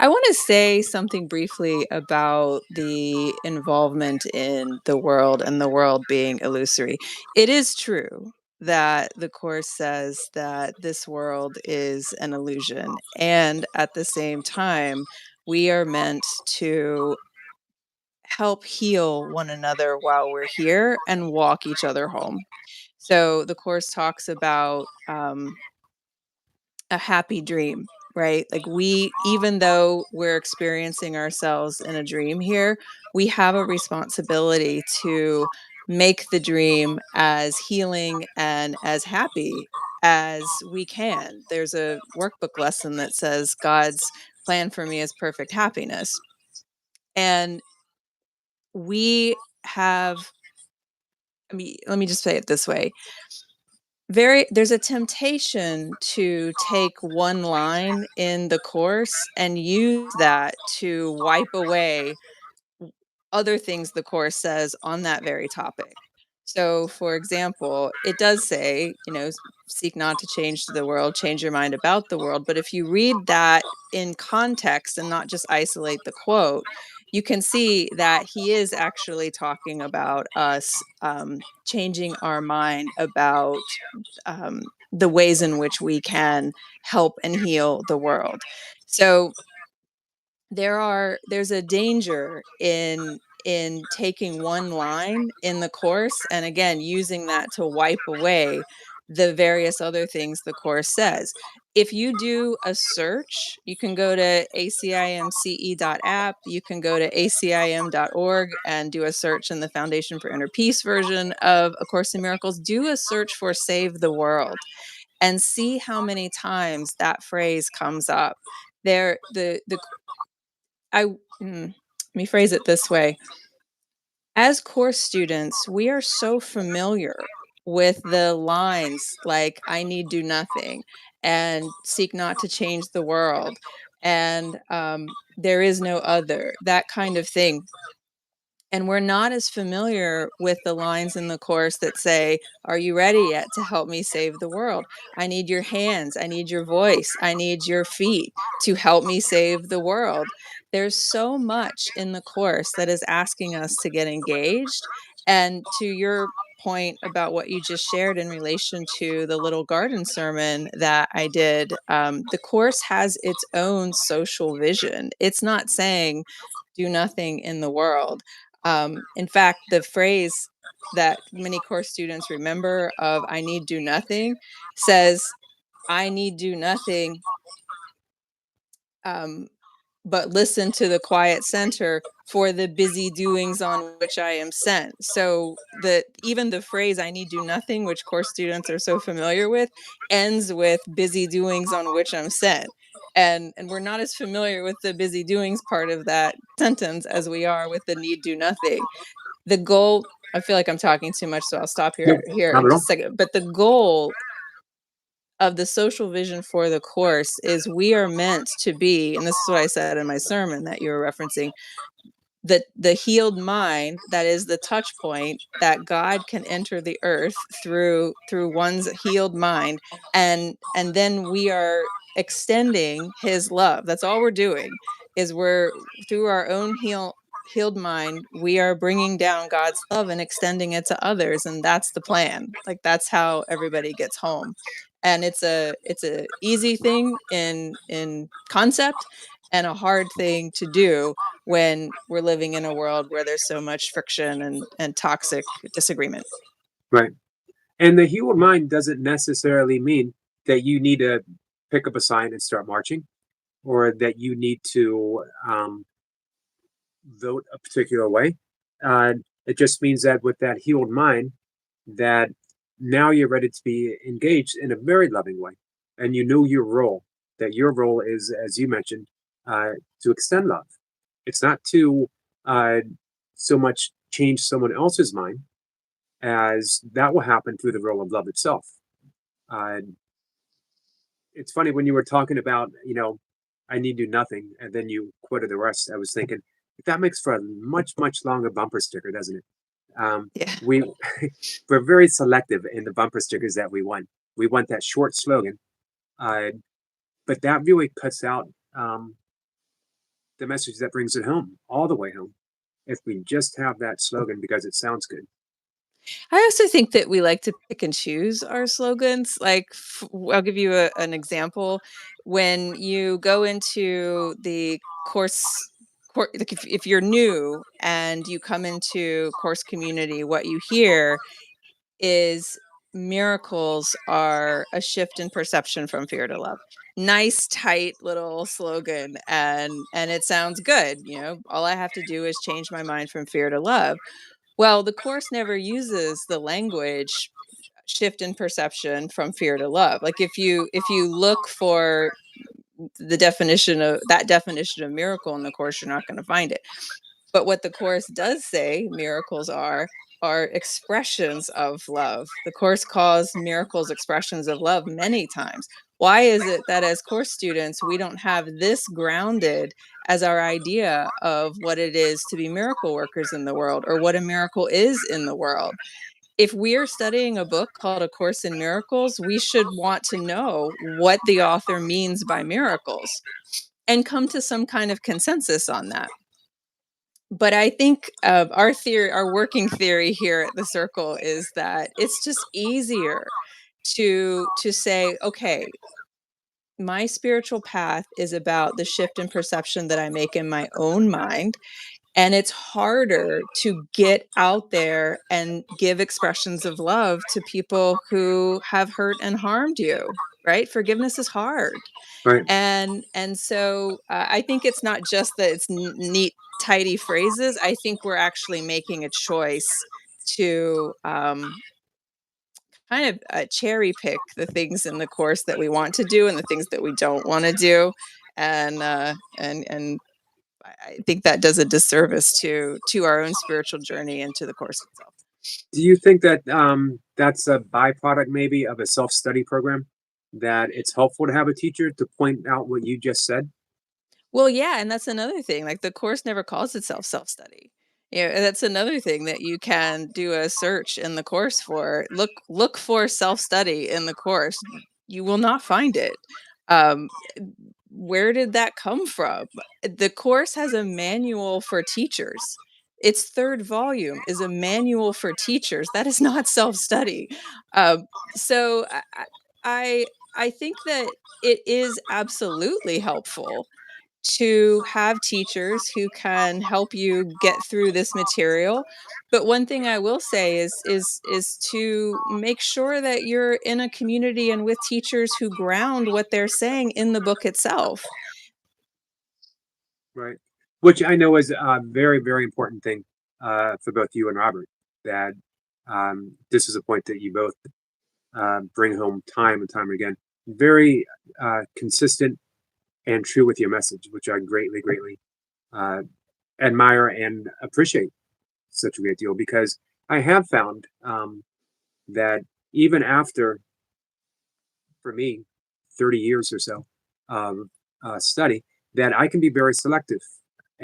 I want to say something briefly about the involvement in the world and the world being illusory. It is true that the Course says that this world is an illusion. And at the same time, we are meant to help heal one another while we're here and walk each other home. So the Course talks about a happy dream, right? Like we even though we're experiencing ourselves in a dream here, we have a responsibility to make the dream as healing and as happy as we can. There's a workbook lesson that says God's plan for me is perfect happiness. And we have let me just say it this way. There's a temptation to take one line in the course and use that to wipe away other things the course says on that very topic. So, for example, it does say, seek not to change the world, change your mind about the world. But if you read that in context and not just isolate the quote, you can see that he is actually talking about us changing our mind about the ways in which we can help and heal the world. So, there's a danger in taking one line in the course and again using that to wipe away the various other things the course says. If you do a search, you can go to acimce.app, you can go to acim.org and do a search in the Foundation for Inner Peace version of A Course in Miracles. Do a search for Save the World and see how many times that phrase comes up. There the I let me phrase it this way. As course students, we are so familiar with the lines like "I need do nothing" and "Seek not to change the world" and "There is no other," that kind of thing. And we're not as familiar with the lines in the course that say, "Are you ready yet to help me save the world? I need your hands. I need your voice. I need your feet to help me save the world." There's so much in the course that is asking us to get engaged. And to your point about what you just shared in relation to the little garden sermon that I did, the course has its own social vision. It's not saying do nothing in the world. In fact, the phrase that many course students remember of "I need do nothing" says, "I need do nothing, um, but listen to the quiet center for the busy doings on which I am sent." So even the phrase "I need do nothing," which course students are so familiar with, ends with "busy doings on which I'm sent." And we're not as familiar with the busy doings part of that sentence as we are with the need do nothing. The goal I feel like I'm talking too much, so I'll stop Nope, here not in at just all. a second. But the goal of the social vision for the course is we are meant to be, and this is what I said in my sermon that you were referencing, the healed mind that is the touch point that God can enter the earth through one's healed mind, and then we are extending his love. That's all we're doing is we're through our own healed mind, we are bringing down God's love and extending it to others, and that's the plan. Like that's how everybody gets home. And it's a easy thing in concept and a hard thing to do when we're living in a world where there's so much friction and toxic disagreement. Right. And the healed mind doesn't necessarily mean that you need to pick up a sign and start marching, or that you need to vote a particular way. Uh, it just means that with that healed mind, that now you're ready to be engaged in a very loving way, and you know your role. That your role is, as you mentioned, uh, to extend love. It's not to uh, so much change someone else's mind, as that will happen through the role of love itself. Uh, it's funny when you were talking about, I need do nothing, and then you quoted the rest. I was thinking that makes for a much, much longer bumper sticker, doesn't it? Yeah. We we're very selective in the bumper stickers that we want. We want that short slogan, uh, but that really cuts out. the message that brings it home, all the way home, if we just have that slogan because it sounds good. I also think that we like to pick and choose our slogans. Like, I'll give you an example. When you go into the like if you're new and you come into course community, what you hear is miracles are a shift in perception from fear to love. Nice, tight little slogan, and it sounds good. All I have to do is change my mind from fear to love. Well, the course never uses the language shift in perception from fear to love. Like if you look for the definition of miracle in the course, you're not going to find it. But what the course does say miracles are expressions of love. The course calls miracles expressions of love many times. Why is it that as course students we don't have this grounded as our idea of what it is to be miracle workers in the world, or what a miracle is in the world? If we're studying a book called A Course in Miracles, we should want to know what the author means by miracles and come to some kind of consensus on that. But I think our working theory here at the circle is that it's just easier to say, okay, my spiritual path is about the shift in perception that I make in my own mind. And it's harder to get out there and give expressions of love to people who have hurt and harmed you, right? Forgiveness is hard. Right. And so I think it's not just that it's neat, tidy phrases. I think we're actually making a choice to kind of cherry pick the things in the course that we want to do and the things that we don't want to do, and I think that does a disservice to our own spiritual journey and to the course itself. Do you think that that's a byproduct maybe of a self-study program? That it's helpful to have a teacher to point out what you just said? Well, yeah, and that's another thing, like, the course never calls itself self-study. And that's another thing that you can do a search in the course for. Look for self-study in the course. You will not find it. Um, where did that come from? The course has a manual for teachers. Its 3rd volume is a manual for teachers. That is not self-study. So I I think that it is absolutely helpful to have teachers who can help you get through this material. But one thing I will say is to make sure that you're in a community and with teachers who ground what they're saying in the book itself. Right. Which I know is a very, very important thing for both you and Robert. That this is a point that you both bring home time and time again. Very consistent and true with your message, which I greatly, greatly uh, admire and appreciate such a great deal because I have found that even after, for me, 30 years or so of study, that I can be very selective